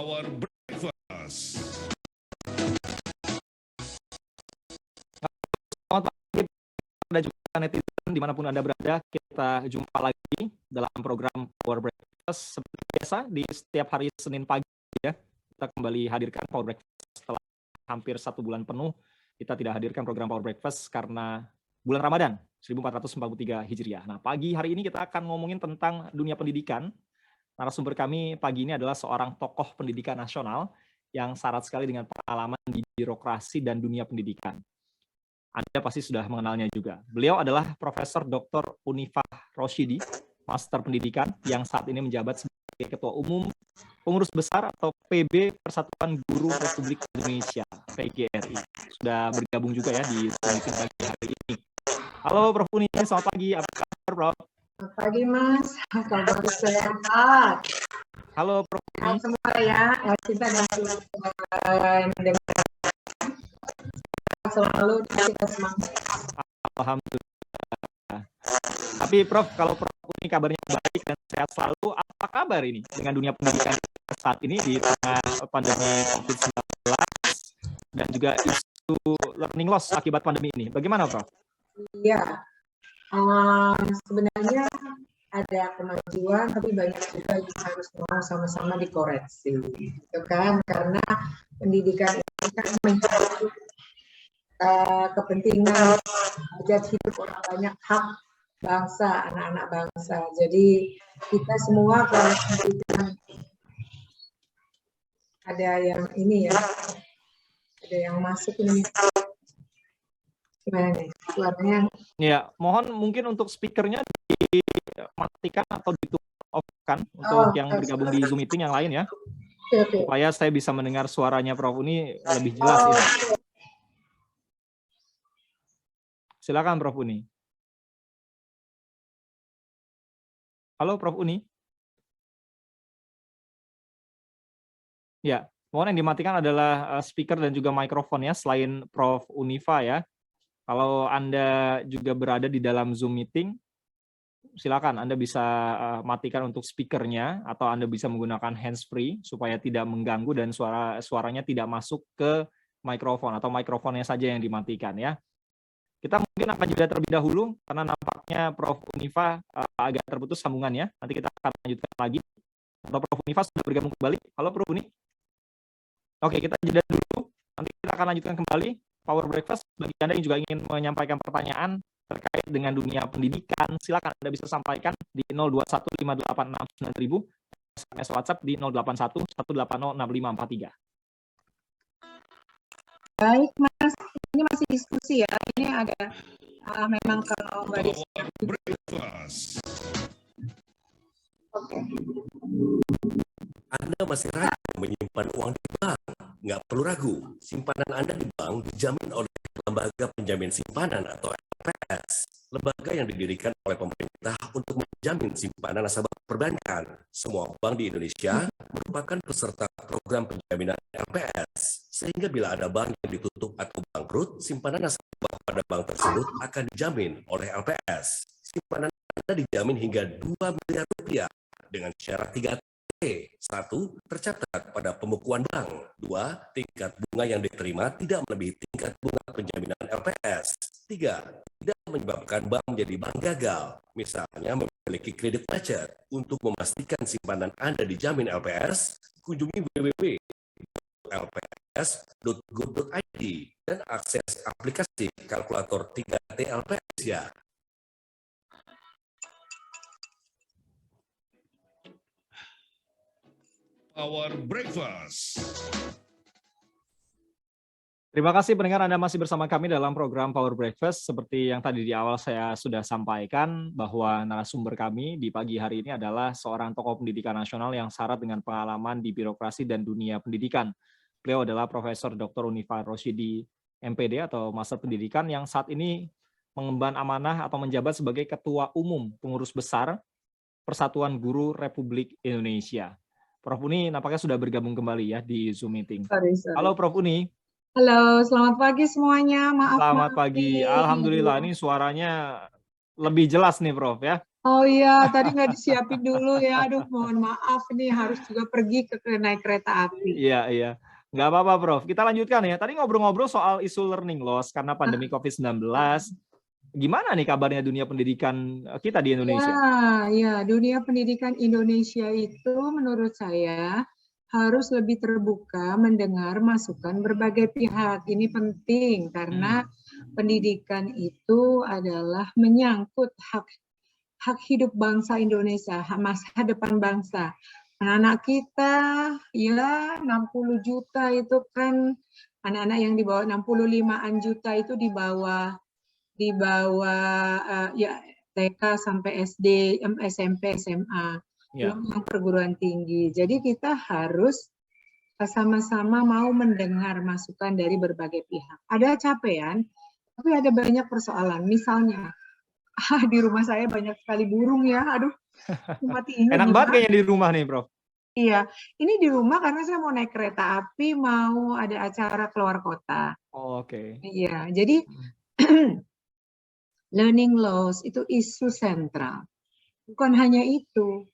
Power Breakfast. Selamat pagi Anda juga netizen dimanapun Anda berada. Kita jumpa lagi dalam program Power Breakfast seperti biasa di setiap hari Senin pagi ya. Kita kembali hadirkan Power Breakfast setelah hampir 1 bulan penuh. Kita tidak hadirkan program Power Breakfast karena bulan Ramadan 1443 Hijriah. Nah, pagi hari ini kita akan ngomongin tentang dunia pendidikan. Narasumber kami pagi ini adalah seorang tokoh pendidikan nasional yang syarat sekali dengan pengalaman di birokrasi dan dunia pendidikan. Anda pasti sudah mengenalnya juga. Beliau adalah Profesor Dr. Unifah Rosyidi, Master Pendidikan yang saat ini menjabat sebagai Ketua Umum Pengurus Besar atau PB Persatuan Guru Republik Indonesia, PGRI. Sudah bergabung juga ya di meeting pagi hari ini. Halo Prof. Uni, selamat pagi. Apa kabar, Prof? Selamat pagi, Mas. Kabar sehat. Halo Prof. Uni. Semua ya, kita selalu kita semangat. Alhamdulillah. Tapi Prof, kalau Prof ini kabarnya baik dan sehat selalu, apa kabar ini dengan dunia pendidikan saat ini di tengah pandemi COVID-19 dan juga isu learning loss akibat pandemi ini? Bagaimana, Prof? Iya, sebenarnya ada kemajuan, tapi banyak juga yang harus sama-sama dikoreksi, gitu kan? Karena pendidikan ini kan menjadi kepentingan hajat hidup orang banyak, hak bangsa, anak-anak bangsa. Jadi kita semua kalau pendidikan ada yang ini ya, ada yang masuk ini. Gimana nih suaranya? Ya, mohon mungkin untuk speakernya dimatikan atau di-off-kan untuk yang bergabung di Zoom meeting yang lain ya. Okay. Supaya saya bisa mendengar suaranya Prof. Uni lebih jelas ini. Silakan Prof. Uni. Halo Prof. Uni. Ya, mohon yang dimatikan adalah speaker dan juga mikrofon ya, selain Prof. Unifah ya. Kalau Anda juga berada di dalam Zoom meeting, silakan Anda bisa matikan untuk speakernya atau Anda bisa menggunakan hands-free supaya tidak mengganggu dan suaranya tidak masuk ke mikrofon atau mikrofonnya saja yang dimatikan ya. Kita mungkin akan jeda terlebih dahulu karena nampaknya Prof. Unifah agak terputus sambungannya. Nanti kita akan lanjutkan lagi. Atau Prof. Unifah sudah bergabung kembali. Halo Prof. Uni. Oke, kita jeda dulu. Nanti kita akan lanjutkan kembali Power Breakfast. Bagi Anda yang juga ingin menyampaikan pertanyaan terkait dengan dunia pendidikan, silakan Anda bisa sampaikan di 0215869000, SMS WhatsApp di 08118065543. Baik, Mas. Ini masih diskusi ya. Ini ada memang kalau Power Breakfast. Oke. Anda masih ragu menyimpan uang di bank? Nggak perlu ragu, simpanan Anda di bank dijamin oleh Lembaga Penjamin Simpanan atau LPS, lembaga yang didirikan oleh pemerintah untuk menjamin simpanan nasabah perbankan. Semua bank di Indonesia merupakan peserta program penjaminan LPS, sehingga bila ada bank yang ditutup atau bangkrut, simpanan nasabah pada bank tersebut akan dijamin oleh LPS. Simpanan Anda dijamin hingga 2 miliar rupiah dengan syarat 3T. 1. Tercatat pada pembukuan bank. 2. Tingkat bunga yang diterima tidak melebihi tingkat bunga penjaminan LPS. 3. Tidak menyebabkan bank menjadi bank gagal. Misalnya memiliki kredit macet. Untuk memastikan simpanan Anda dijamin LPS, kunjungi www.lps.go.id dan akses aplikasi kalkulator 3T LPS ya. Power Breakfast. Terima kasih pendengar, Anda masih bersama kami dalam program Power Breakfast. Seperti yang tadi di awal saya sudah sampaikan bahwa narasumber kami di pagi hari ini adalah seorang tokoh pendidikan nasional yang syarat dengan pengalaman di birokrasi dan dunia pendidikan. Beliau adalah Profesor Dr. Unifah Rosyidi, MPD atau Master Pendidikan yang saat ini mengemban amanah atau menjabat sebagai Ketua Umum Pengurus Besar Persatuan Guru Republik Indonesia. Prof. Uni nampaknya sudah bergabung kembali ya di Zoom meeting. Sorry. Halo Prof. Uni. Halo, selamat pagi semuanya. Maaf. Selamat pagi. Alhamdulillah ini suaranya lebih jelas nih Prof ya. Oh iya, tadi nggak disiapin dulu ya. Aduh, mohon maaf nih harus juga pergi ke naik kereta api. Iya, iya. Nggak apa-apa, Prof. Kita lanjutkan ya. Tadi ngobrol-ngobrol soal isu learning loss karena pandemi COVID-19. Gimana nih kabarnya dunia pendidikan kita di Indonesia? Ya, dunia pendidikan Indonesia itu menurut saya harus lebih terbuka mendengar masukan berbagai pihak. Ini penting karena pendidikan itu adalah menyangkut hak hidup bangsa Indonesia, masa depan bangsa. Anak-anak kita ya 60 juta itu kan anak-anak yang di bawah 65-an juta itu di bawah ya TK sampai SD, SMP, SMA, Ya. belum yang perguruan tinggi. Jadi kita harus sama-sama mau mendengar masukan dari berbagai pihak. Ada capaian, tapi ada banyak persoalan. Misalnya, di rumah saya banyak sekali burung ya. Aduh, matiin Enak banget kayaknya di rumah nih, Prof. Iya, ini di rumah karena saya mau naik kereta api, mau ada acara keluar kota. Oh, oke. Iya, jadi learning loss itu isu sentral. Bukan hanya itu,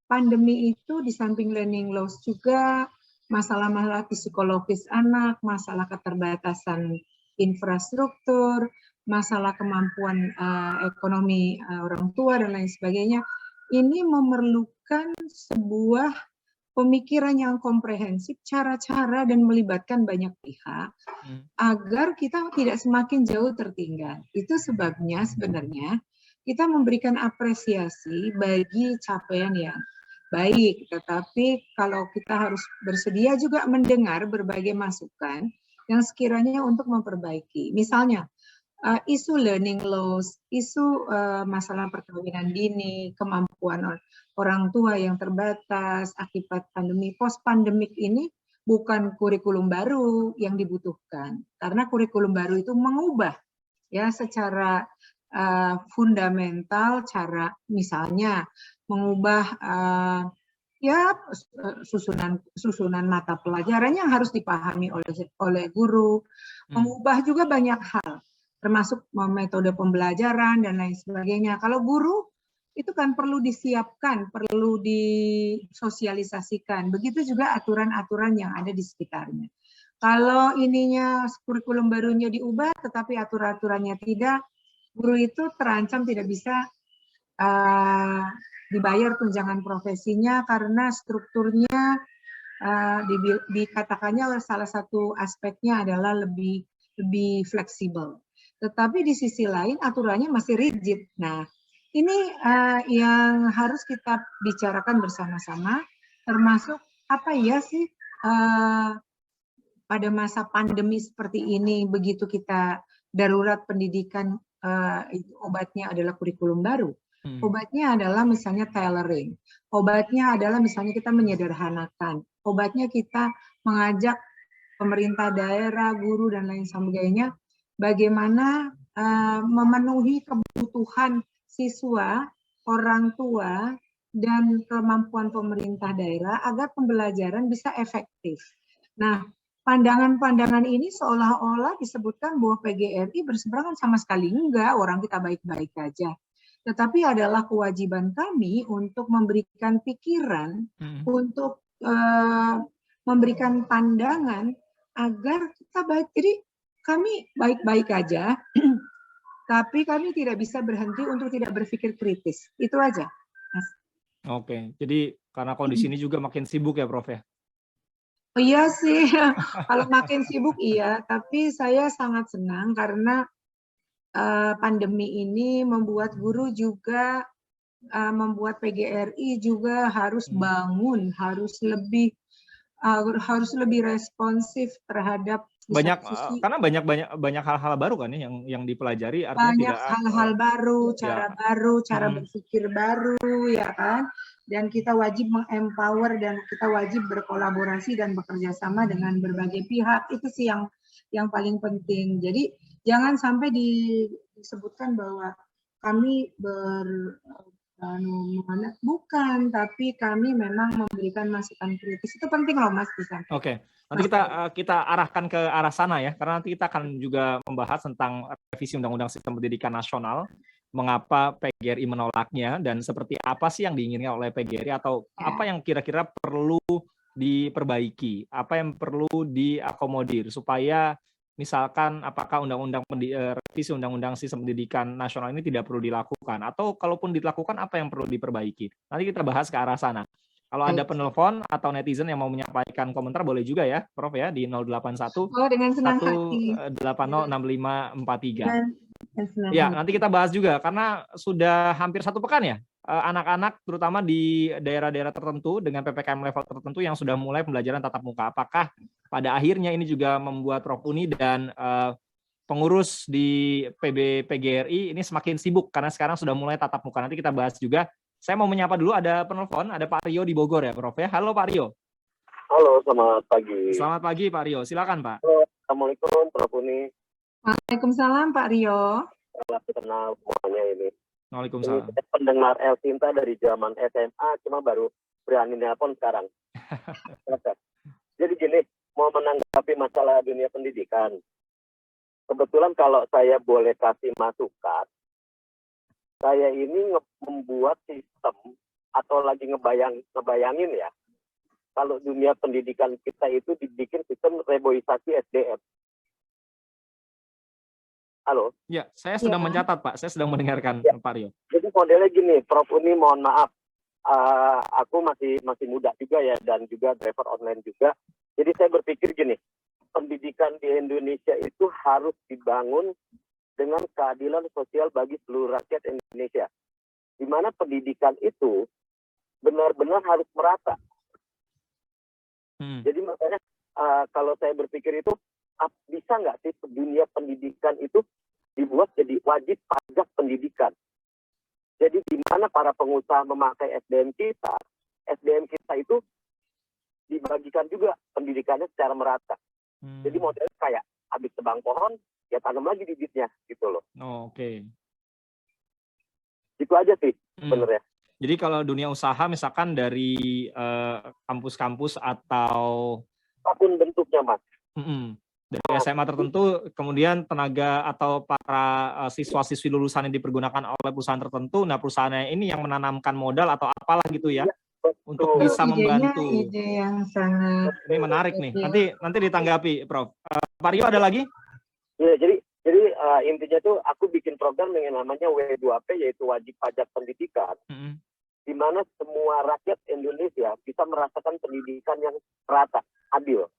pandemi itu di samping learning loss juga masalah-masalah psikologis anak, masalah keterbatasan infrastruktur, masalah kemampuan ekonomi orang tua dan lain sebagainya. Ini memerlukan sebuah pemikiran yang komprehensif, cara-cara dan melibatkan banyak pihak agar kita tidak semakin jauh tertinggal. Itu sebabnya sebenarnya kita memberikan apresiasi bagi capaian yang baik, tetapi kalau kita harus bersedia juga mendengar berbagai masukan yang sekiranya untuk memperbaiki. Misalnya, isu learning loss, isu masalah perkawinan dini, kemampuan orang tua yang terbatas akibat pandemi, post-pandemik ini bukan kurikulum baru yang dibutuhkan. Karena kurikulum baru itu mengubah ya secara fundamental cara misalnya mengubah susunan mata pelajaran yang harus dipahami oleh guru, mengubah juga banyak hal, termasuk metode pembelajaran dan lain sebagainya. Kalau guru itu kan perlu disiapkan, perlu disosialisasikan. Begitu juga aturan-aturan yang ada di sekitarnya. Kalau ininya kurikulum barunya diubah, tetapi aturan-aturannya tidak, guru itu terancam tidak bisa dibayar tunjangan profesinya karena strukturnya dikatakannya salah satu aspeknya adalah lebih fleksibel. Tetapi di sisi lain aturannya masih rigid. Nah, ini yang harus kita bicarakan bersama-sama, termasuk apa ya sih pada masa pandemi seperti ini, begitu kita darurat pendidikan, obatnya adalah kurikulum baru. Obatnya adalah misalnya tailoring. Obatnya adalah misalnya kita menyederhanakan. Obatnya kita mengajak pemerintah daerah, guru, dan lain sebagainya, bagaimana memenuhi kebutuhan siswa, orang tua, dan kemampuan pemerintah daerah agar pembelajaran bisa efektif. Nah, pandangan-pandangan ini seolah-olah disebutkan bahwa PGRI berseberangan, sama sekali enggak, orang kita baik-baik aja. Tetapi adalah kewajiban kami untuk memberikan pikiran, untuk memberikan pandangan agar kita baik. Jadi kami baik-baik aja, tapi kami tidak bisa berhenti untuk tidak berpikir kritis. Itu aja. Oke, jadi karena kondisi ini juga makin sibuk ya, Prof ya? Oh iya sih, kalau makin sibuk iya, tapi saya sangat senang karena pandemi ini membuat guru juga, membuat PGRI juga harus bangun, harus lebih responsif terhadap karena banyak hal-hal baru kan ya yang dipelajari, artinya banyak hal-hal baru, cara berpikir baru ya kan, dan kita wajib mengempower dan kita wajib berkolaborasi dan bekerja sama dengan berbagai pihak. Itu sih yang paling penting. Jadi jangan sampai disebutkan bahwa kami bukan, tapi kami memang memberikan masukan kritis. Itu penting loh Mas bisa. Oke. Nanti kita arahkan ke arah sana ya, karena nanti kita akan juga membahas tentang revisi Undang-Undang Sistem Pendidikan Nasional mengapa PGRI menolaknya dan seperti apa sih yang diinginkan oleh PGRI atau apa yang kira-kira perlu diperbaiki, apa yang perlu diakomodir supaya misalkan apakah revisi Undang-Undang Sistem Pendidikan Nasional ini tidak perlu dilakukan atau kalaupun dilakukan apa yang perlu diperbaiki. Nanti kita bahas ke arah sana. Kalau ada penelpon atau netizen yang mau menyampaikan komentar boleh juga ya, Prof ya di 081 dengan senang hati. 1806543. Ya, nanti kita bahas juga karena sudah hampir 1 pekan ya anak-anak terutama di daerah-daerah tertentu dengan PPKM level tertentu yang sudah mulai pembelajaran tatap muka. Apakah pada akhirnya ini juga membuat Prof Uni dan pengurus di PGRI ini semakin sibuk karena sekarang sudah mulai tatap muka. Nanti kita bahas juga. Saya mau menyapa dulu ada penelpon, ada Pak Rio di Bogor ya, Prof ya. Halo Pak Rio. Halo, selamat pagi. Selamat pagi Pak Rio, silakan Pak. Assalamualaikum Prof Uni. Waalaikumsalam Pak Rio. Selamat kenal semuanya ini. Waalaikumsalam. Ini pendengar El Sinta dari zaman SMA, cuma baru berani nelpon sekarang. Jadi gini, mau menanggapi masalah dunia pendidikan. Kebetulan kalau saya boleh kasih masukan, saya ini membuat sistem atau lagi ngebayangin ya, kalau dunia pendidikan kita itu dibikin sistem reboisasi SDM. Halo? Ya, saya sedang mencatat Pak, saya sedang mendengarkan Pak Rio. Jadi modelnya gini, Prof Uni mohon maaf, aku masih muda juga ya dan juga driver online juga. Jadi saya berpikir gini, pendidikan di Indonesia itu harus dibangun dengan keadilan sosial bagi seluruh rakyat Indonesia. Di mana pendidikan itu benar-benar harus merata. Jadi makanya kalau saya berpikir itu bisa nggak sih dunia pendidikan itu dibuat jadi wajib pajak pendidikan. Jadi di mana para pengusaha memakai SDM kita itu dibagikan juga pendidikannya secara merata. Jadi modelnya kayak habis tebang pohon, ya tanam lagi bibitnya gitu loh. Oke. Itu aja sih sebenarnya. Jadi kalau dunia usaha misalkan dari kampus-kampus atau apapun bentuknya, Mas. Dari SMA tertentu, kemudian tenaga atau para siswa-siswi lulusan yang dipergunakan oleh perusahaan tertentu, nah perusahaannya ini yang menanamkan modal atau apalah gitu ya, untuk bisa membantu. Ide yang sangat ini menarik nih. Nanti ditanggapi, Prof. Pak Rio ada lagi? Ya, jadi intinya tuh aku bikin program yang namanya W2P, yaitu wajib pajak pendidikan, di mana semua rakyat Indonesia bisa merasakan pendidikan yang merata, adil.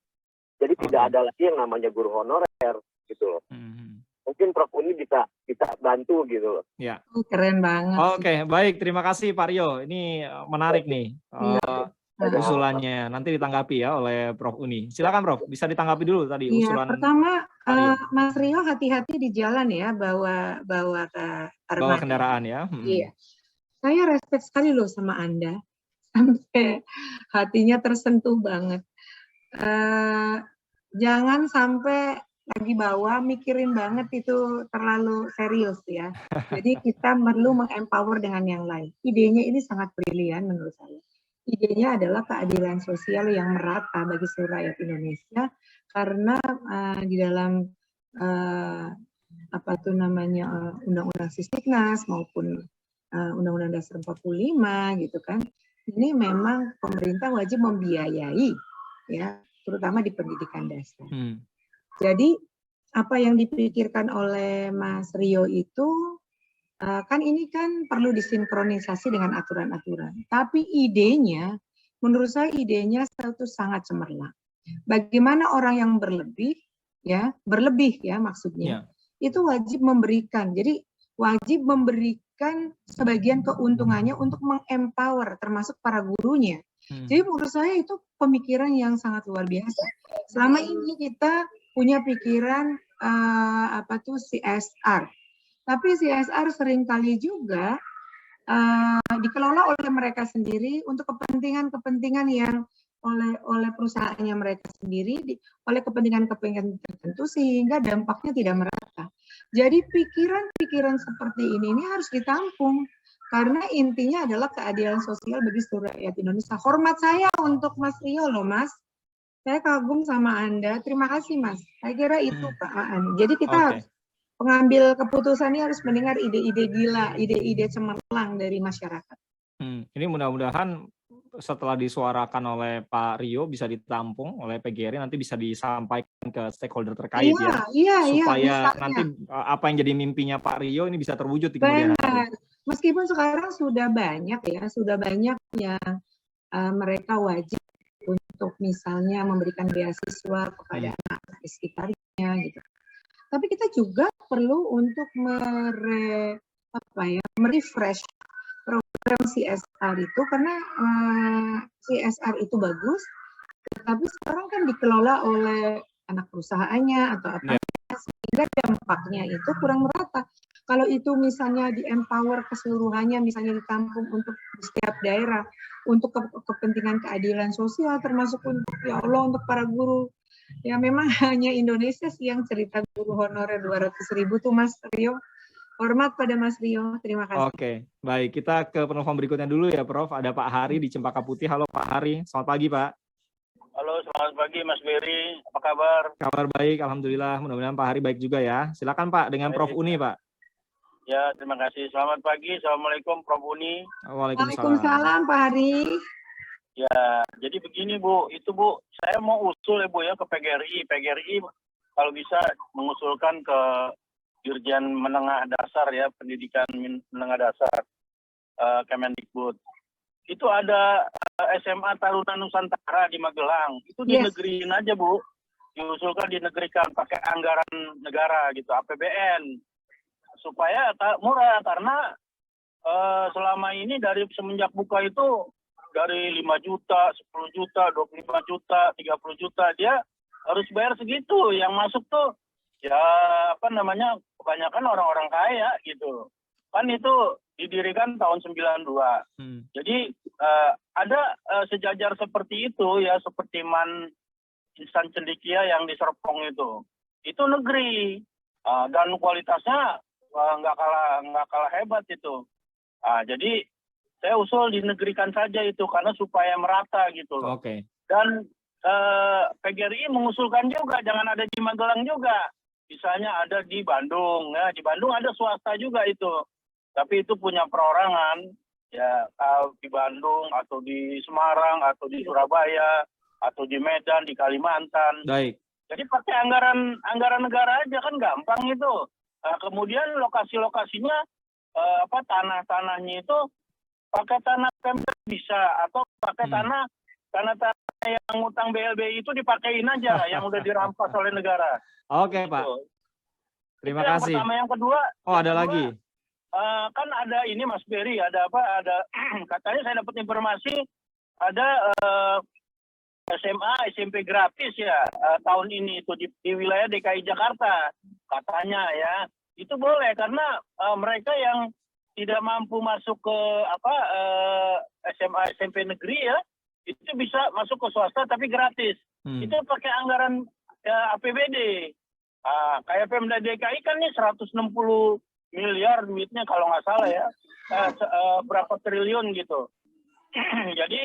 Jadi tidak ada lagi yang namanya guru honorer gitu loh. Mungkin Prof Uni bisa bantu gitu loh. Ya. Keren banget. Oke, baik. Terima kasih Pak Rio. Ini menarik nih usulannya. Nanti ditanggapi ya oleh Prof Uni. Silakan Prof, bisa ditanggapi dulu tadi usulan. Pertama, Mas Rio hati-hati di jalan ya, bawa kendaraan ya. Iya. Saya respect sekali loh sama Anda. Sampai hatinya tersentuh banget. Jangan sampai lagi bawa mikirin banget itu terlalu serius ya. Jadi kita perlu mengempower dengan yang lain. Idenya ini sangat brilian menurut saya. Idenya adalah keadilan sosial yang merata bagi seluruh rakyat Indonesia karena di dalam Undang-Undang Sisdiknas maupun Undang-Undang Dasar 45 gitu kan. Ini memang pemerintah wajib membiayai ya, terutama di pendidikan dasar. Jadi apa yang dipikirkan oleh Mas Rio itu kan ini kan perlu disinkronisasi dengan aturan-aturan. Tapi idenya, menurut saya idenya itu sangat cemerlang. Bagaimana orang yang berlebih ya maksudnya, itu wajib memberikan. Jadi wajib memberikan sebagian keuntungannya untuk mengempower termasuk para gurunya. Jadi menurut saya itu pemikiran yang sangat luar biasa. Selama ini kita punya pikiran CSR. Tapi CSR seringkali juga dikelola oleh mereka sendiri untuk kepentingan-kepentingan yang oleh perusahaannya mereka sendiri, oleh kepentingan-kepentingan tertentu sehingga dampaknya tidak merata. Jadi pikiran-pikiran seperti ini harus ditampung. Karena intinya adalah keadilan sosial bagi seluruh rakyat Indonesia. Hormat saya untuk Mas Rio loh Mas. Saya kagum sama Anda. Terima kasih Mas. Saya kira itu Pak Aan. Jadi kita harus pengambil keputusan ini harus mendengar ide-ide gila, ide-ide cemerlang dari masyarakat. Ini mudah-mudahan setelah disuarakan oleh Pak Rio bisa ditampung oleh PGRI, nanti bisa disampaikan ke stakeholder terkait supaya nanti apa yang jadi mimpinya Pak Rio ini bisa terwujud di kemudian hari. Meskipun sekarang sudah banyak yang mereka wajib untuk misalnya memberikan beasiswa kepada anak-anak di sekitarnya gitu. Tapi kita juga perlu untuk merefresh program CSR itu, karena CSR itu bagus, tapi sekarang kan dikelola oleh anak perusahaannya atau apa, sehingga dampaknya itu kurang merata. Kalau itu misalnya di-empower keseluruhannya, misalnya ditampung untuk di setiap daerah, untuk kepentingan keadilan sosial, termasuk untuk, ya Allah, untuk para guru. Ya memang hanya Indonesia sih yang cerita guru honorer 200.000 tuh Mas Rio. Hormat pada Mas Rio, terima kasih. Oke, baik. Kita ke penelpon berikutnya dulu ya, Prof. Ada Pak Hari di Cempaka Putih. Halo Pak Hari, selamat pagi Pak. Halo, selamat pagi Mas Beri. Apa kabar? Kabar baik, alhamdulillah. Mudah-mudahan Pak Hari baik juga ya. Silakan Pak dengan Prof Uni Pak. Ya, terima kasih. Selamat pagi. Assalamualaikum Prof Uni. Waalaikumsalam Pak Hari. Ya, jadi begini Bu, itu Bu, saya mau usul ya Bu ya ke PGRI. PGRI kalau bisa mengusulkan ke Dirjen Menengah Dasar ya, Pendidikan Menengah Dasar, Kemendikbud. Itu ada SMA Taruna Nusantara di Magelang. Itu dinegeriin aja Bu. Diusulkan dinegerikan pakai anggaran negara gitu, APBN. Supaya murah, karena selama ini dari semenjak buka itu dari 5 juta, 10 juta, 25 juta, 30 juta, dia harus bayar segitu. Yang masuk tuh ya kebanyakan orang-orang kaya gitu. Kan itu didirikan tahun 92. Jadi ada sejajar seperti itu ya, seperti Insan Cendekia yang di Serpong itu. Itu negeri dan kualitasnya nggak kalah hebat itu. Jadi saya usul dinegerikan saja itu, karena supaya merata gitu loh. Oke. Dan PGRI mengusulkan juga jangan ada di Magelang juga. Misalnya ada di Bandung, ya di Bandung ada swasta juga itu, tapi itu punya perorangan ya, di Bandung atau di Semarang atau di Surabaya atau di Medan, di Kalimantan. Baik. Jadi pakai anggaran negara aja kan gampang itu. Kemudian lokasi-lokasinya tanah-tanahnya itu pakai tanah Pemda bisa, atau pakai tanah yang utang BLBI itu dipakein aja yang udah dirampas oleh negara. Oke, gitu. Pak. Terima Yang kasih. pertama, yang kedua. Ada lagi. Kan ada ini Mas Beri, ada katanya saya dapat informasi ada SMA, SMP gratis ya tahun ini itu di wilayah DKI Jakarta katanya ya. Itu boleh karena mereka yang tidak mampu masuk ke SMA, SMP negeri ya, itu bisa masuk ke swasta tapi gratis. Itu pakai anggaran APBD. Kayak Pemda DKI kan nih 160 miliar duitnya kalau nggak salah ya, berapa triliun gitu. Jadi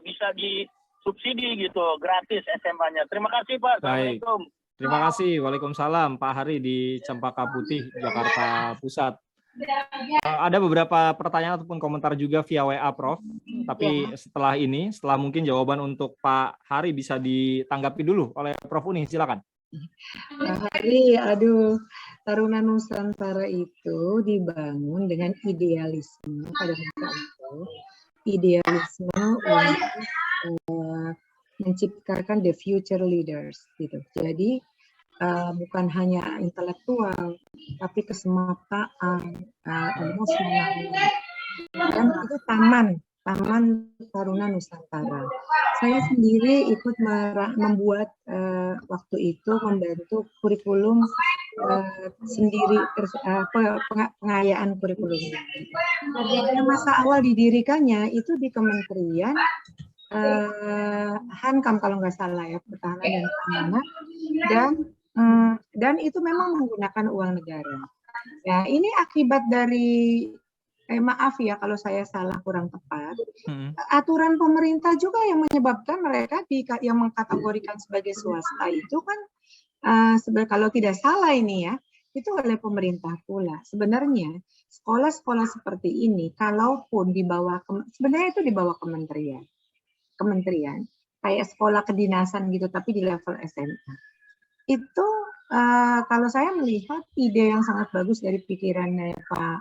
bisa disubsidi gitu, gratis SMA-nya. Terima kasih Pak. Baik. Assalamualaikum. Terima kasih. Waalaikumsalam Pak Hari di Cempaka Putih, Jakarta Pusat. Ada beberapa pertanyaan ataupun komentar juga via WA, Prof. Tapi setelah mungkin jawaban untuk Pak Hari bisa ditanggapi dulu oleh Prof Uni. Silakan. Pak Hari, Taruna Nusantara itu dibangun dengan idealisme pada masa itu. Idealisme untuk menciptakan the future leaders gitu. Jadi bukan hanya intelektual, tapi kesemaptaan, emosional. Dan itu Taman Taruna Nusantara. Saya sendiri ikut membuat waktu itu membantu kurikulum sendiri, pengayaan kurikulum. Pada masa awal didirikannya itu di Kementerian Hankam kalau nggak salah ya, Pertahanan dan Keamanan, dan itu memang menggunakan uang negara. Ya, ini akibat dari maaf ya kalau saya salah kurang tepat. Aturan pemerintah juga yang menyebabkan mereka yang mengkategorikan sebagai swasta itu kan kalau tidak salah ini ya, itu oleh pemerintah pula. Sebenarnya sekolah-sekolah seperti ini, kalaupun di bawah, sebenarnya itu di bawah kementerian, kayak sekolah kedinasan gitu, tapi di level SMA. Itu kalau saya melihat ide yang sangat bagus dari pikirannya Pak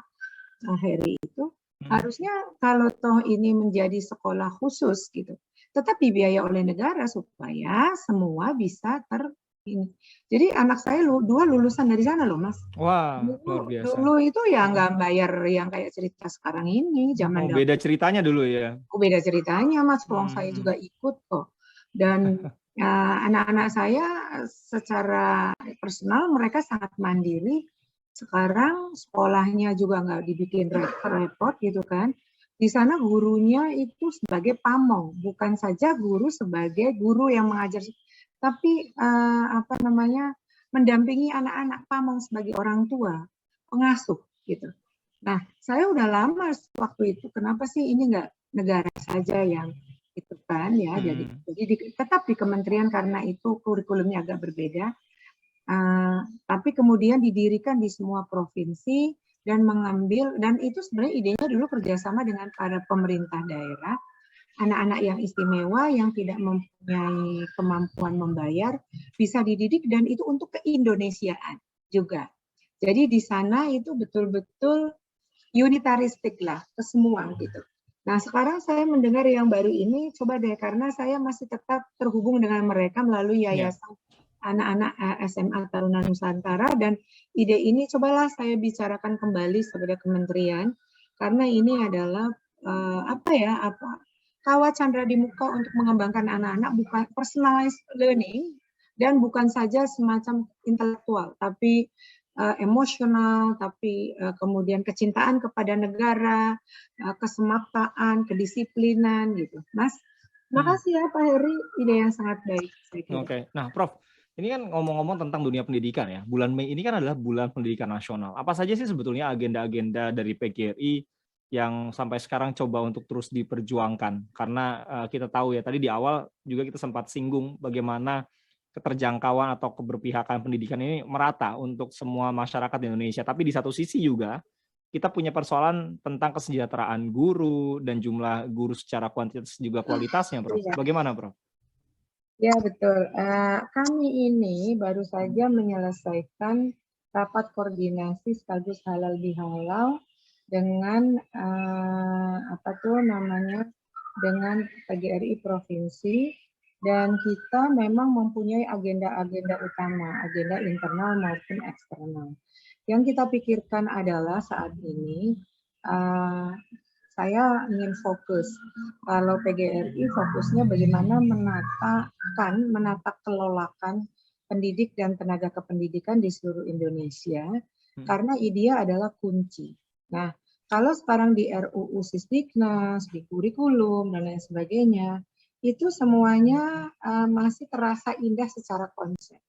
Heri itu, harusnya kalau toh ini menjadi sekolah khusus gitu, tetap dibiayai oleh negara supaya semua bisa ini. Jadi anak saya dua lulusan dari sana loh, Mas. Wah, luar biasa. Dulu itu ya nggak bayar yang kayak cerita sekarang ini, zaman beda ceritanya dulu ya. Beda ceritanya, Mas. Saya juga ikut kok. Dan anak-anak saya secara personal mereka sangat mandiri. Sekarang sekolahnya juga nggak dibikin repot gitu kan. Di sana gurunya itu sebagai pamong, bukan saja guru sebagai guru yang mengajar, tapi mendampingi anak-anak, pamong sebagai orang tua, pengasuh gitu. Nah, saya udah lama waktu itu, kenapa sih ini nggak negara saja yang itu kan ya, jadi tetap di kementerian karena itu kurikulumnya agak berbeda, tapi kemudian didirikan di semua provinsi dan mengambil, dan itu sebenarnya idenya dulu kerjasama dengan para pemerintah daerah, anak-anak yang istimewa yang tidak mempunyai kemampuan membayar bisa dididik, dan itu untuk keindonesiaan juga. Jadi di sana itu betul-betul unitaristik lah ke semua gitu. Nah sekarang saya mendengar yang baru ini, coba deh, karena saya masih tetap terhubung dengan mereka melalui yayasan anak-anak SMA Taruna Nusantara, dan ide ini cobalah saya bicarakan kembali kepada kementerian, karena ini adalah kawat candra di muka untuk mengembangkan anak-anak, bukan personalized learning, dan bukan saja semacam intelektual, tapi emosional, tapi kemudian kecintaan kepada negara, kesemaptaan, kedisiplinan gitu. Mas, makasih ya Pak Heri, ide yang sangat baik. Oke. Nah Prof, ini kan ngomong-ngomong tentang dunia pendidikan ya, bulan Mei ini kan adalah bulan pendidikan nasional. Apa saja sih sebetulnya agenda-agenda dari PGRI yang sampai sekarang coba untuk terus diperjuangkan? Karena kita tahu ya, tadi di awal juga kita sempat singgung bagaimana keterjangkauan atau keberpihakan pendidikan ini merata untuk semua masyarakat di Indonesia. Tapi di satu sisi juga kita punya persoalan tentang kesejahteraan guru dan jumlah guru secara kuantitas juga kualitasnya, Prof. Bagaimana, Prof? Ya betul. Kami ini baru saja menyelesaikan rapat koordinasi sekaligus halal bihalal dengan dengan PGRI provinsi. Dan kita memang mempunyai agenda-agenda utama, agenda internal maupun eksternal. Yang kita pikirkan adalah saat ini, saya ingin fokus, kalau PGRI fokusnya bagaimana menata kelolakan pendidik dan tenaga kependidikan di seluruh Indonesia, karena IDEA adalah kunci. Nah, kalau sekarang di RUU Sisdiknas, di kurikulum, dan lain sebagainya, itu semuanya masih terasa indah secara konsep.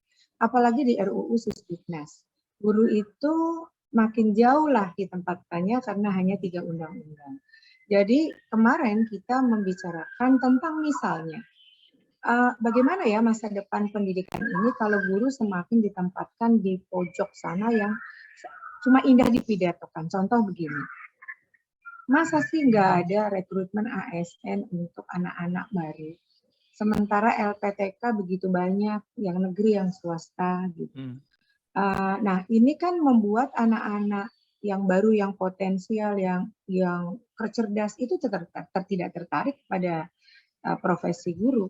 Apalagi di RUU Sisdiknas. Guru itu makin jauh lah ditempatkannya karena hanya 3 undang-undang. Jadi kemarin kita membicarakan tentang misalnya, bagaimana ya masa depan pendidikan ini kalau guru semakin ditempatkan di pojok sana yang cuma indah dipidatokan. Contoh begini. Masa sih nggak ada rekrutmen ASN untuk anak-anak baru? Sementara LPTK begitu banyak, yang negeri, yang swasta. Gitu. Nah, ini kan membuat anak-anak yang baru, yang potensial, yang cerdas itu tidak tertarik pada profesi guru.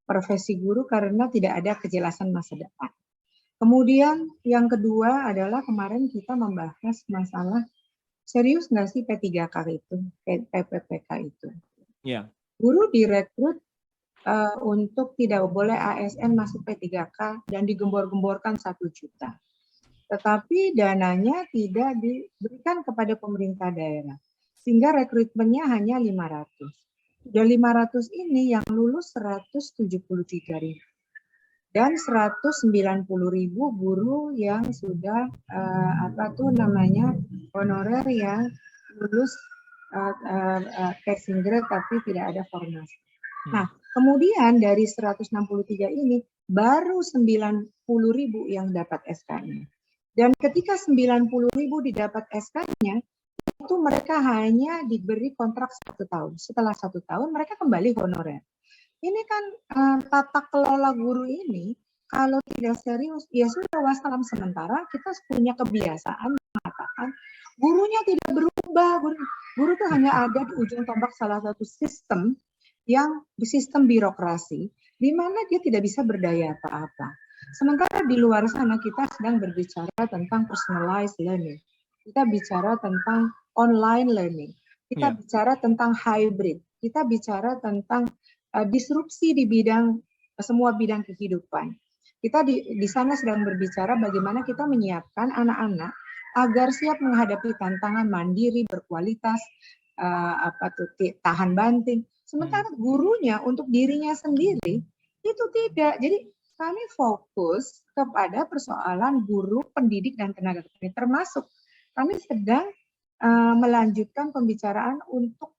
Profesi guru karena tidak ada kejelasan masa depan. Kemudian yang kedua adalah kemarin kita membahas masalah serius nggak sih P3K itu, PPPK itu? Ya. Guru direkrut untuk tidak boleh ASN masuk P3K dan digembor-gemborkan 1 juta. Tetapi dananya tidak diberikan kepada pemerintah daerah. Sehingga rekrutmennya hanya 500. Sudah 500 ini yang lulus 173.000. Dan 190.000 guru yang sudah honorer yang lulus passing grade tapi tidak ada formasi. Nah, kemudian dari 163 ini baru 90.000 yang dapat SK-nya. Dan ketika 90.000 didapat SK-nya, itu mereka hanya diberi kontrak 1 tahun. Setelah 1 tahun mereka kembali honorer. Ini kan tata kelola guru ini kalau tidak serius, ya sudah wassalam. Sementara kita punya kebiasaan mengatakan gurunya tidak berubah. Guru itu hanya ada di ujung tombak salah satu sistem yang sistem birokrasi, di mana dia tidak bisa berdaya apa-apa. Sementara di luar sana kita sedang berbicara tentang personalized learning. Kita bicara tentang online learning. Kita bicara tentang hybrid. Kita bicara tentang disrupsi di semua bidang kehidupan. Kita di sana sedang berbicara bagaimana kita menyiapkan anak-anak agar siap menghadapi tantangan mandiri, berkualitas, tahan banting. Sementara gurunya untuk dirinya sendiri itu tidak. Jadi kami fokus kepada persoalan guru, pendidik, dan tenaga pendidik. Termasuk kami sedang melanjutkan pembicaraan untuk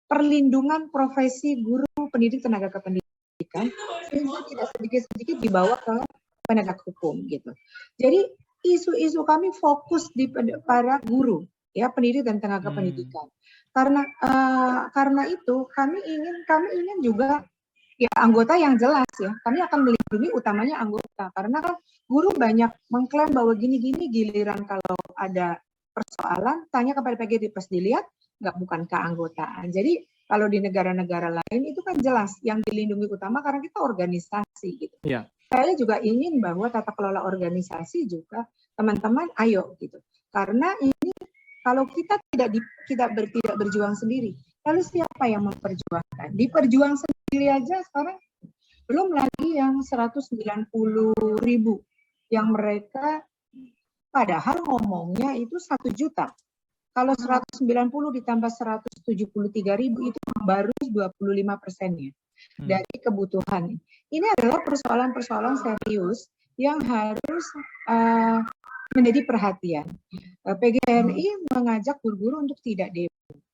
perlindungan profesi guru, pendidik, tenaga kependidikan, sehingga tidak sedikit-sedikit dibawa ke penegak hukum gitu. Jadi isu-isu kami fokus di para guru, ya, pendidik dan tenaga pendidikan. Karena itu kami ingin juga ya anggota yang jelas ya. Kami akan melindungi utamanya anggota, karena kan guru banyak mengklaim bahwa gini-gini, giliran kalau ada persoalan tanya kepada PGD pas dilihat bukan keanggotaan. Jadi kalau di negara-negara lain itu kan jelas yang dilindungi utama karena kita organisasi gitu. Ya. Saya juga ingin bahwa tata kelola organisasi juga teman-teman ayo gitu. Karena ini kalau kita tidak berjuang sendiri, lalu siapa yang memperjuangkan? Diperjuang sendiri aja sekarang belum lagi yang 190.000 yang mereka padahal ngomongnya itu 1 juta. Kalau 190 ditambah 173.000 itu baru 25%-nya dari kebutuhan. Ini adalah persoalan-persoalan serius yang harus menjadi perhatian. PGRI mengajak guru-guru untuk tidak demo.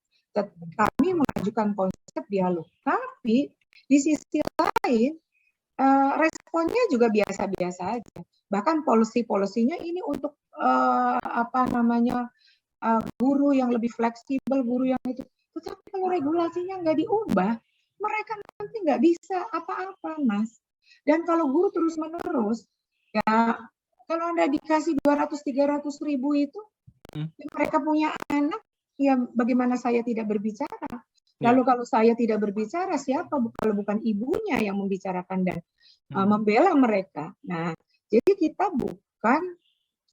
Kami mengajukan konsep dialog. Tapi di sisi lain responnya juga biasa-biasa aja. Bahkan polisi-polisinya ini untuk guru yang lebih fleksibel, guru yang itu. Tetapi kalau regulasinya nggak diubah, mereka nanti nggak bisa apa-apa, Mas. Dan kalau guru terus-menerus, ya kalau Anda dikasih 200-300 ribu itu, mereka punya anak, ya bagaimana saya tidak berbicara? Lalu kalau saya tidak berbicara, siapa kalau bukan ibunya yang membicarakan dan membela mereka? Nah, jadi kita bukan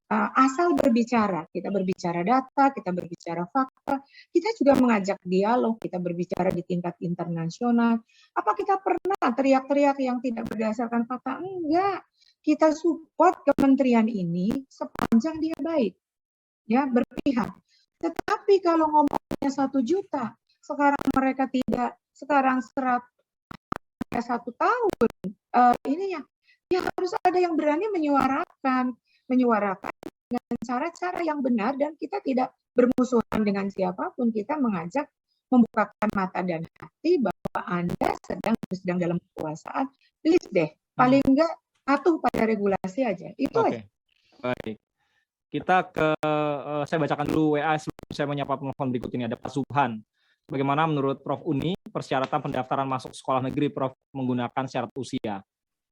asal berbicara, kita berbicara data, kita berbicara fakta, kita juga mengajak dialog, kita berbicara di tingkat internasional. Apa kita pernah teriak-teriak yang tidak berdasarkan fakta? Enggak, kita support kementerian ini sepanjang dia baik, ya berpihak. Tetapi kalau ngomongnya 1 juta, sekarang mereka tidak, sekarang 1 tahun, ini ya harus ada yang berani menyuarakan dengan cara-cara yang benar, dan kita tidak bermusuhan dengan siapapun. Kita mengajak membukakan mata dan hati bahwa Anda sedang dalam kekuasaan, please deh, paling enggak patuh pada regulasi aja. Itu aja. Baik. Kita saya bacakan dulu WA sebelum saya menyapa penelpon berikut ini. Ada Pak Subhan. Bagaimana menurut Prof Uni persyaratan pendaftaran masuk sekolah negeri Prof menggunakan syarat usia?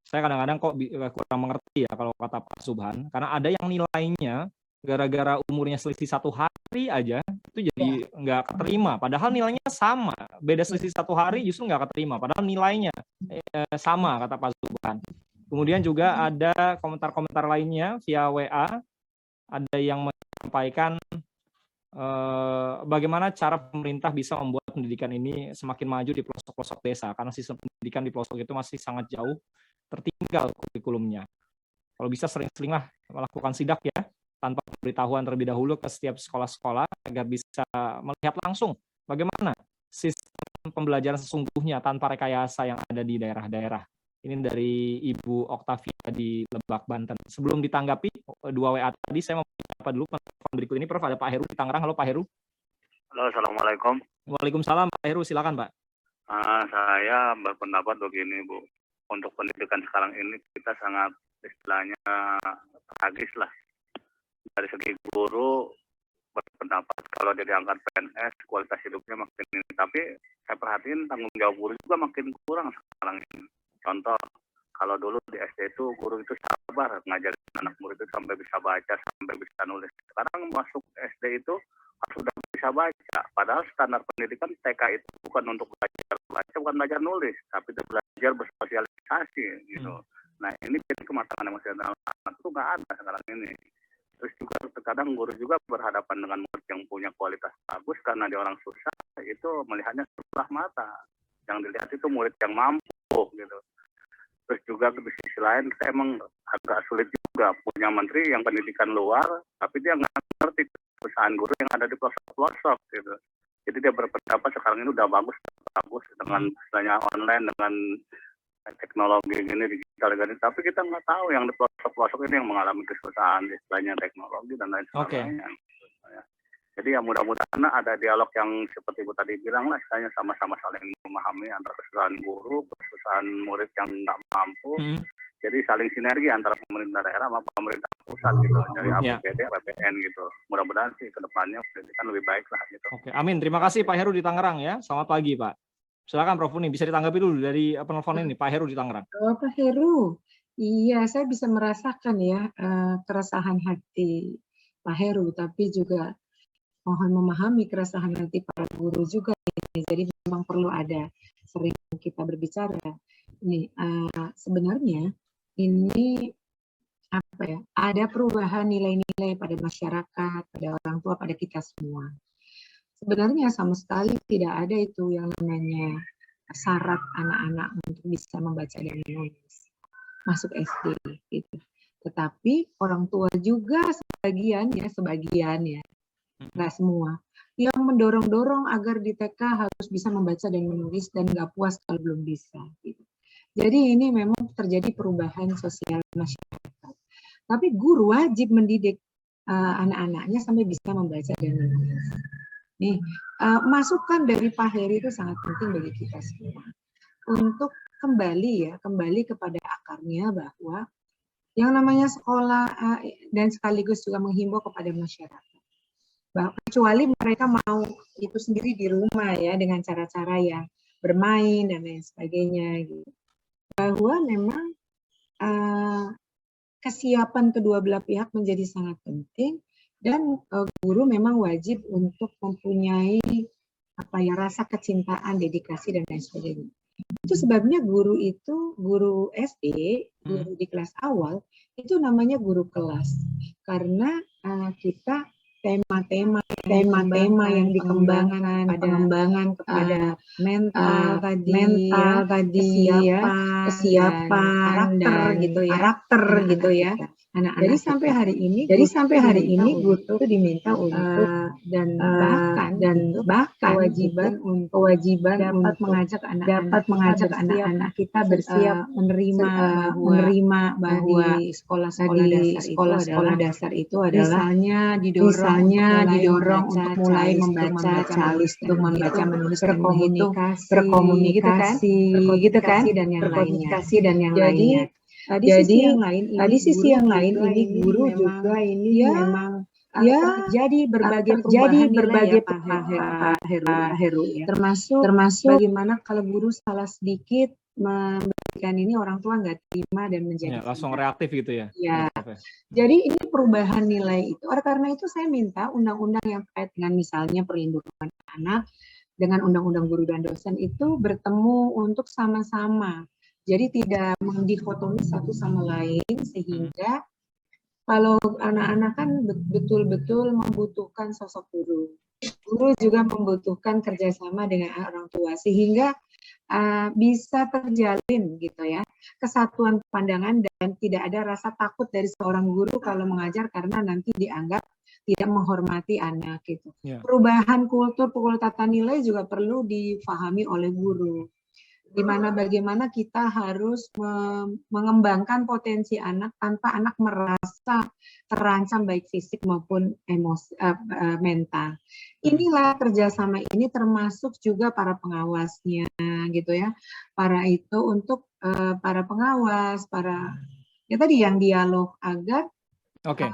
Saya kadang-kadang kok kurang mengerti ya kalau kata Pak Subhan, karena ada yang nilainya gara-gara umurnya selisih 1 hari aja itu jadi nggak keterima, padahal nilainya sama, beda selisih 1 hari justru nggak keterima, padahal nilainya sama kata Pak Subhan. Kemudian juga ada komentar-komentar lainnya via WA, ada yang menyampaikan bagaimana cara pemerintah bisa membuat pendidikan ini semakin maju di pelosok-pelosok desa, karena sistem pendidikan di pelosok itu masih sangat jauh tertinggal kurikulumnya. Kalau bisa sering-seringlah melakukan sidak ya, tanpa pemberitahuan terlebih dahulu ke setiap sekolah-sekolah agar bisa melihat langsung bagaimana sistem pembelajaran sesungguhnya tanpa rekayasa yang ada di daerah-daerah. Ini dari Ibu Oktavia di Lebak, Banten. Sebelum ditanggapi 2 WA tadi, saya mau menyapa dulu penelpon berikut ini, Prof. Ada Pak Heru di Tangerang. Halo Pak Heru. Halo, Assalamualaikum. Waalaikumsalam Pak Heru, silakan Pak. Saya berpendapat begini, Bu. untuk pendidikan sekarang ini kita sangat istilahnya tragis lah. Dari segi guru berpendapat kalau dia diangkat PNS kualitas hidupnya makin ini, tapi saya perhatiin tanggung jawab guru juga makin kurang sekarang ini. Contoh, kalau dulu di SD itu guru itu sabar ngajarin anak murid itu sampai bisa baca, sampai bisa nulis. Sekarang masuk SD itu sudah bisa baca, padahal standar pendidikan TK itu bukan untuk belajar baca, bukan belajar nulis, tapi belajar bersosialisasi gitu. Nah ini jadi kematangan emosional anak itu nggak ada sekarang ini. Terus juga terkadang guru juga berhadapan dengan murid yang punya kualitas bagus karena dia orang susah, itu melihatnya sebelah mata. Yang dilihat itu murid yang mampu gitu. Terus juga di sisi lain saya emang agak sulit juga punya menteri yang pendidikan luar, tapi dia nggak ngerti perusahaan guru yang ada di pelosok-pelosok gitu. Jadi dia berpendapat sekarang ini udah bagus dengan misalnya online, dengan teknologi ini digital gini, tapi kita nggak tahu yang di pelosok-pelosok ini yang mengalami kesusahan istilahnya teknologi dan lain sebagainya. Jadi ya mudah-mudahan ada dialog yang seperti Bu tadi bilang lah, istilahnya sama-sama saling memahami antara kesusahan guru, kesusahan murid yang nggak mampu. Jadi saling sinergi antara pemerintah daerah sama pemerintah pusat gitu, dari APBD, APBN gitu. Mudah-mudahan sih ke depannya pendidikan lebih baik lah gitu. Oke, amin. Terima kasih Pak Heru di Tangerang ya. Selamat pagi Pak. Silakan Prof Uni, bisa ditanggapi dulu dari penelpon ini, Pak Heru di Tangerang. Pak Heru, iya saya bisa merasakan ya keresahan hati Pak Heru, tapi juga mohon memahami keresahan hati para guru juga ini. Jadi memang perlu ada sering kita berbicara. Ini sebenarnya ini apa ya? Ada perubahan nilai-nilai pada masyarakat, pada orang tua, pada kita semua. Sebenarnya sama sekali tidak ada itu yang namanya syarat anak-anak untuk bisa membaca dan menulis masuk SD gitu. Tetapi orang tua juga sebagian ya, nggak semua, yang mendorong-dorong agar di TK harus bisa membaca dan menulis dan nggak puas kalau belum bisa. Gitu. Jadi ini memang terjadi perubahan sosial masyarakat. Tapi guru wajib mendidik anak-anaknya sampai bisa membaca dan menulis. Nih, masukan dari Pak Heri itu sangat penting bagi kita semua untuk kembali kepada akarnya, bahwa yang namanya sekolah dan sekaligus juga menghimbau kepada masyarakat bahwa kecuali mereka mau itu sendiri di rumah ya dengan cara-cara yang bermain dan lain sebagainya gitu. Bahwa memang kesiapan kedua belah pihak menjadi sangat penting. Dan guru memang wajib untuk mempunyai rasa kecintaan, dedikasi dan lain sebagainya. Itu sebabnya guru SD, guru di kelas awal itu namanya guru kelas, karena kita tema-tema yang dikembangkan, pengembangan kepada mental tadi, kesiapan dan karakter gitu ya. Anak-anak. Jadi sampai hari ini guru itu diminta untuk dan bahkan kewajiban dapat mengajak anak-anak kita bersiap menerima bahwa di sekolah dasar itu adalah misalnya didorong untuk mulai membaca, menulis, berkomunikasi gitu kan, dan yang lainnya. Di sisi yang lain ini guru juga ini memang terjadi berbagai perubahan Pak Heru ya. Termasuk bagaimana kalau guru salah sedikit memberikan ini orang tua nggak terima dan menjadi langsung reaktif gitu ya. Ya. Jadi ini perubahan nilai itu. Karena itu saya minta undang-undang yang terkait dengan misalnya perlindungan anak dengan undang-undang guru dan dosen itu bertemu untuk sama-sama. Jadi tidak mendikotomi satu sama lain, sehingga kalau anak-anak kan betul-betul membutuhkan sosok guru. Guru juga membutuhkan kerjasama dengan orang tua, sehingga bisa terjalin gitu ya, kesatuan pandangan dan tidak ada rasa takut dari seorang guru kalau mengajar karena nanti dianggap tidak menghormati anak gitu. Perubahan kultur tata nilai juga perlu difahami oleh guru. Di mana bagaimana kita harus mengembangkan potensi anak tanpa anak merasa terancam baik fisik maupun mental. Inilah kerjasama ini termasuk juga para pengawasnya gitu ya, para itu untuk para pengawas, ya tadi yang dialog agar Oke.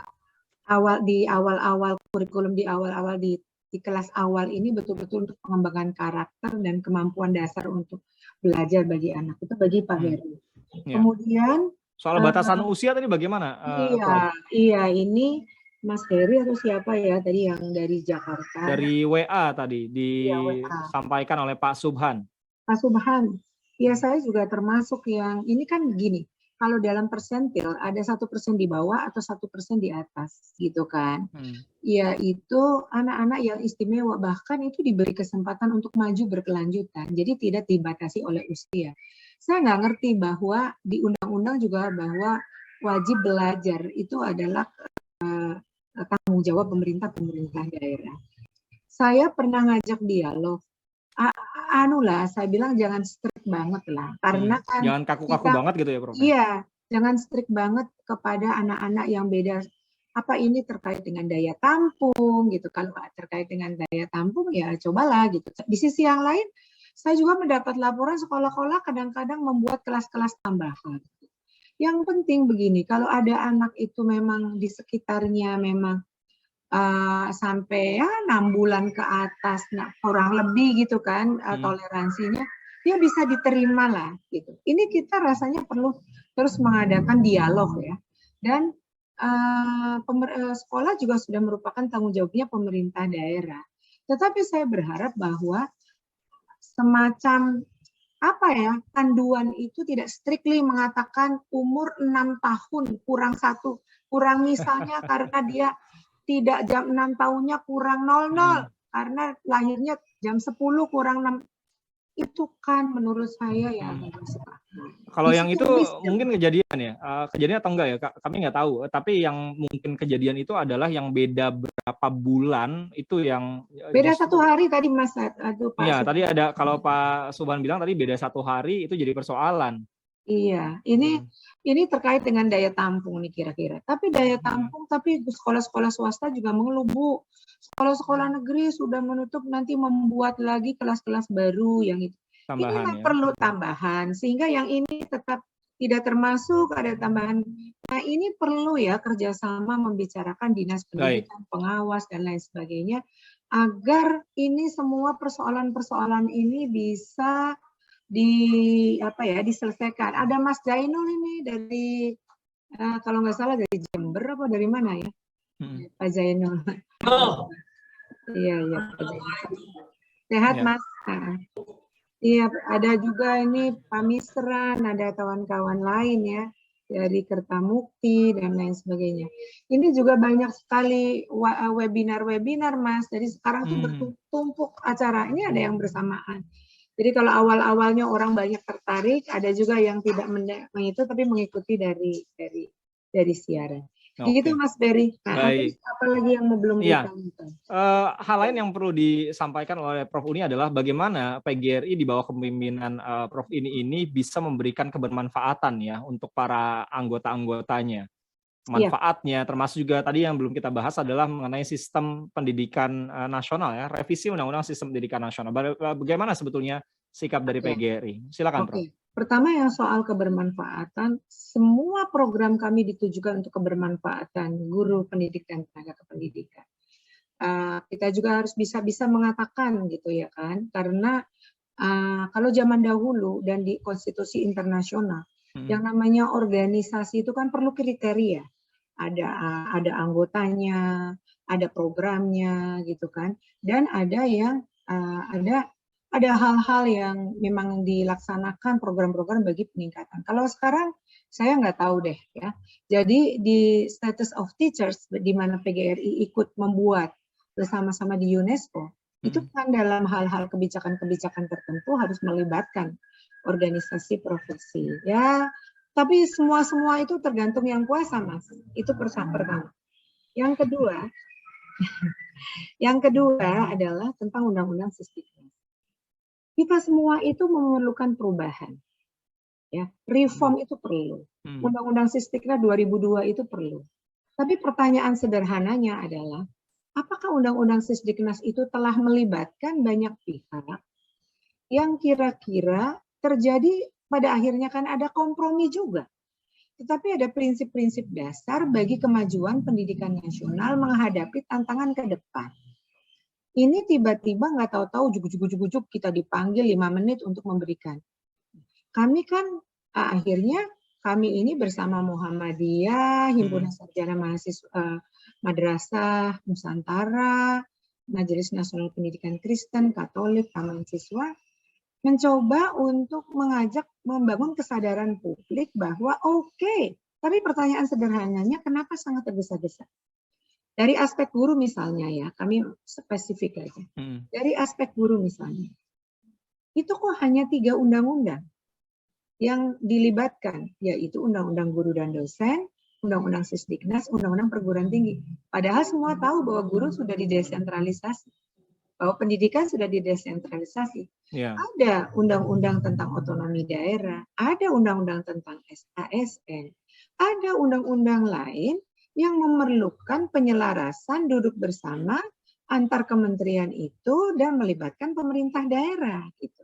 di awal-awal kurikulum di awal-awal di kelas awal ini betul-betul untuk pengembangan karakter dan kemampuan dasar untuk belajar bagi anak itu bagi Pak Heru. Ya. Kemudian Soal batasan usia tadi bagaimana, Prof? Iya, ini Mas Heri atau siapa ya tadi yang dari Jakarta? Dari WA tadi disampaikan oleh Pak Subhan. Pak Subhan, ya saya juga termasuk yang ini kan gini. Kalau dalam persentil ada 1% di bawah atau 1% di atas, gitu kan? Yaitu anak-anak yang istimewa, bahkan itu diberi kesempatan untuk maju berkelanjutan. Jadi tidak dibatasi oleh usia. Saya nggak ngerti bahwa di undang-undang juga bahwa wajib belajar itu adalah tanggung jawab pemerintah daerah. Saya pernah ngajak dialog. Saya bilang jangan strict banget lah, karena kan jangan kaku-kaku banget gitu ya, Prof. Iya, jangan strict banget kepada anak-anak yang beda. Apa ini terkait dengan daya tampung gitu? Kalau terkait dengan daya tampung ya cobalah gitu. Di sisi yang lain, saya juga mendapat laporan sekolah-sekolah kadang-kadang membuat kelas-kelas tambahan. Yang penting begini, kalau ada anak itu memang di sekitarnya memang sampai ya 6 bulan ke atas, kurang lebih gitu kan toleransinya, dia bisa diterima lah gitu. Ini kita rasanya perlu terus mengadakan dialog ya. Dan sekolah juga sudah merupakan tanggung jawabnya pemerintah daerah. Tetapi saya berharap bahwa semacam panduan itu tidak strictly mengatakan umur 6 tahun kurang 1, kurang misalnya karena dia tidak jam 6 tahunnya kurang 00, karena lahirnya jam 10 kurang 6. Itu kan menurut saya ya. Kalau yang itu mungkin kejadian ya, kejadian atau enggak ya, kami nggak tahu. Tapi yang mungkin kejadian itu adalah yang beda berapa bulan, itu yang beda 1 hari tadi Mas. Iya, tadi ada kalau Pak Subhan bilang tadi beda 1 hari itu jadi persoalan. Iya, ini terkait dengan daya tampung nih kira-kira. Tapi daya tampung, tapi sekolah-sekolah swasta juga mengeluh, Bu. Sekolah-sekolah negeri sudah menutup, nanti membuat lagi kelas-kelas baru yang itu. Ini perlu tambahan, sehingga yang ini tetap tidak termasuk ada tambahan. Nah ini perlu ya kerjasama membicarakan dinas pendidikan, pengawas dan lain sebagainya, agar ini semua persoalan-persoalan ini bisa diselesaikan. Ada Mas Jainul ini dari kalau nggak salah dari Jember apa dari mana ya? Pak Jainul. Iya, Pak Jainul. Sehat Mas. Iya, ada juga ini Pak Misran, ada kawan-kawan lain ya dari Kertamukti dan lain sebagainya. Ini juga banyak sekali webinar-webinar Mas. Jadi sekarang tuh bertumpuk acara. Ini ada yang bersamaan. Jadi kalau awal-awalnya orang banyak tertarik, ada juga yang tidak mengikuti tapi mengikuti dari siaran. Gitu Mas Berry. Nah, apa lagi yang belum ditanyakan? Hal lain yang perlu disampaikan oleh Prof Uni adalah bagaimana PGRI di bawah kepemimpinan Prof ini bisa memberikan kebermanfaatan ya untuk para anggota-anggotanya. Manfaatnya termasuk juga tadi yang belum kita bahas adalah mengenai sistem pendidikan nasional ya, revisi Undang-Undang Sistem Pendidikan Nasional. Bagaimana sebetulnya sikap dari PGRI? Silakan Prof. Pertama yang soal kebermanfaatan, semua program kami ditujukan untuk kebermanfaatan guru pendidik dan tenaga kependidikan. Kita juga harus bisa mengatakan gitu ya kan, karena kalau zaman dahulu dan di konstitusi internasional, yang namanya organisasi itu kan perlu kriteria. Ada anggotanya, ada programnya gitu kan, dan ada yang ada hal-hal yang memang dilaksanakan program-program bagi peningkatan. Kalau sekarang saya nggak tahu deh ya. Jadi di status of teachers di mana PGRI ikut membuat bersama-sama di UNESCO, itu kan dalam hal-hal kebijakan-kebijakan tertentu harus melibatkan organisasi profesi. Ya, tapi semua itu tergantung yang kuasa, Mas. Itu pertama. Yang kedua adalah tentang Undang-Undang Sisdiknas. Kita semua itu memerlukan perubahan. Ya, reform itu perlu. Undang-Undang Sisdiknas 2002 itu perlu. Tapi pertanyaan sederhananya adalah, apakah Undang-Undang Sisdiknas itu telah melibatkan banyak pihak yang kira-kira terjadi pada akhirnya kan ada kompromi juga. Tetapi ada prinsip-prinsip dasar bagi kemajuan pendidikan nasional menghadapi tantangan ke depan. Ini tiba-tiba nggak tahu-tahu jujuk-jujuk kita dipanggil 5 menit untuk memberikan. Kami kan akhirnya kami ini bersama Muhammadiyah, Himpunan Sarjana Mahasiswa Madrasah Nusantara, Majelis Nasional Pendidikan Kristen, Katolik, Taman Siswa, mencoba untuk mengajak membangun kesadaran publik bahwa oke, tapi pertanyaan sederhananya kenapa sangat tergesa-gesa? Dari aspek guru misalnya ya, kami spesifik aja. Dari aspek guru misalnya, itu kok hanya 3 undang-undang yang dilibatkan, yaitu Undang-Undang Guru dan Dosen, Undang-Undang Sisdiknas, Undang-Undang Perguruan Tinggi. Padahal semua tahu bahwa guru sudah didesentralisasi, bahwa pendidikan sudah didesentralisasi. Yeah. Ada undang-undang tentang otonomi daerah, ada undang-undang tentang ASN, ada undang-undang lain yang memerlukan penyelarasan duduk bersama antar kementerian itu dan melibatkan pemerintah daerah. Gitu.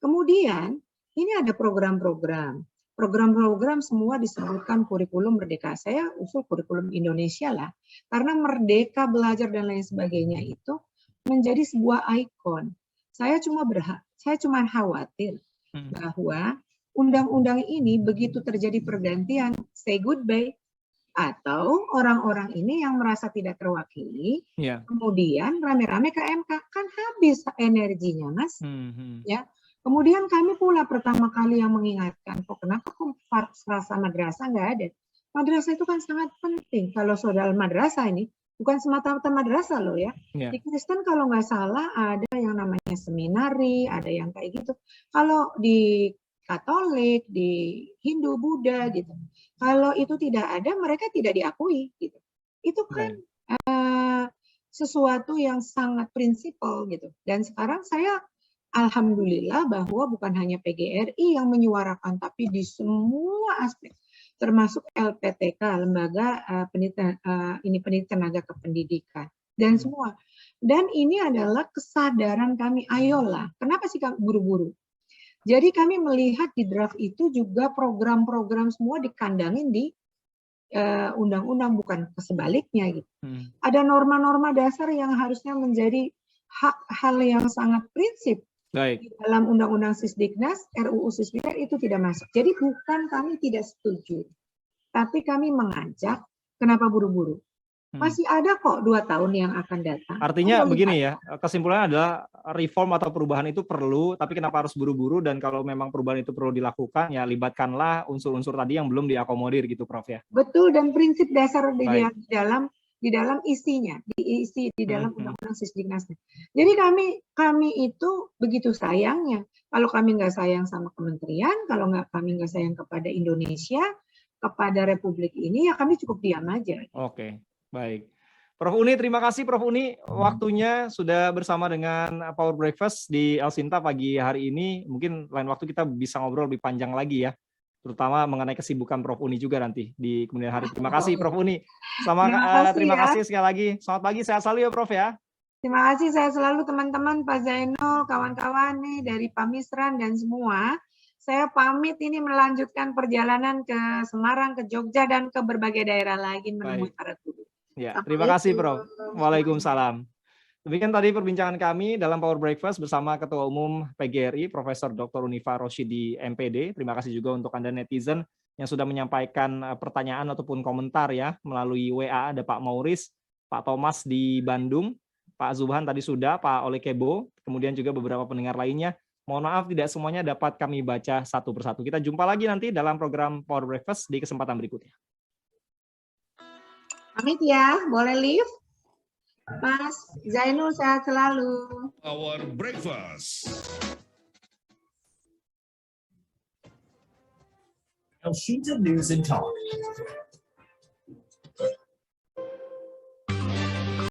Kemudian ini ada program-program. Program-program semua disebutkan kurikulum merdeka. Saya usul kurikulum Indonesia lah. Karena merdeka belajar dan lain sebagainya itu menjadi sebuah ikon. Saya cuma khawatir bahwa undang-undang ini begitu terjadi pergantian, say goodbye, atau orang-orang ini yang merasa tidak terwakili, kemudian rame-rame ke MK, kan habis energinya, Mas. Ya. Kemudian kami pula pertama kali yang mengingatkan, kok kenapa frasa madrasah nggak ada? Madrasah itu kan sangat penting. Kalau soal madrasah ini, bukan semata-mata madrasah loh ya. Di Kristen kalau nggak salah ada yang namanya seminari, ada yang kayak gitu. Kalau di Katolik, di Hindu, Buddha gitu. Kalau itu tidak ada, mereka tidak diakui gitu. Itu kan sesuatu yang sangat prinsipal gitu. Dan sekarang saya alhamdulillah bahwa bukan hanya PGRI yang menyuarakan, tapi di semua aspek, termasuk LPTK, Lembaga Pendidik Tenaga Kependidikan, dan semua. Dan ini adalah kesadaran kami, ayolah. Kenapa sih buru-buru? Jadi kami melihat di draft itu juga program-program semua dikandangin di undang-undang, bukan sebaliknya gitu. Ada norma-norma dasar yang harusnya menjadi hal yang sangat prinsip. Di dalam Undang-Undang Sisdiknas, RUU Sisdiknas itu tidak masuk. Jadi bukan kami tidak setuju, tapi kami mengajak, kenapa buru-buru? Masih ada kok 2 tahun yang akan datang. Artinya begini ya, kesimpulannya adalah reform atau perubahan itu perlu, tapi kenapa harus buru-buru, dan kalau memang perubahan itu perlu dilakukan, ya libatkanlah unsur-unsur tadi yang belum diakomodir gitu, Prof ya. Betul, dan prinsip dasar di dalam isinya, diisi di dalam Undang-Undang Sisdiknasnya. Jadi kami itu begitu sayangnya, kalau kami nggak sayang sama kementerian, kalau kami nggak sayang kepada Indonesia, kepada Republik ini, ya kami cukup diam aja. Oke, baik. Prof Uni, terima kasih Prof Uni, waktunya sudah bersama dengan Power Breakfast di El Sinta pagi hari ini. Mungkin lain waktu kita bisa ngobrol lebih panjang lagi ya, terutama mengenai kesibukan Prof Uni juga nanti di kemudian hari. Terima kasih Prof Uni. Terima kasih sekali lagi. Selamat pagi, sehat selalu ya Prof ya. Terima kasih, saya selalu teman-teman, Pak Zainul, kawan-kawan nih dari Pamisran dan semua. Saya pamit ini melanjutkan perjalanan ke Semarang, ke Jogja, dan ke berbagai daerah lagi menemui para guru. Ya, terima kasih Prof. Waalaikumsalam. Demikian tadi perbincangan kami dalam Power Breakfast bersama Ketua Umum PGRI, Profesor Dr. Unifa Roshidi, MPD. Terima kasih juga untuk Anda netizen yang sudah menyampaikan pertanyaan ataupun komentar ya melalui WA. Ada Pak Mauris, Pak Thomas di Bandung, Pak Zubhan tadi sudah, Pak Olekebo, kemudian juga beberapa pendengar lainnya. Mohon maaf tidak semuanya dapat kami baca satu persatu. Kita jumpa lagi nanti dalam program Power Breakfast di kesempatan berikutnya. Pamit ya, boleh live? Mas Zainul, sehat selalu. Power Breakfast. El Shinta News and Talk.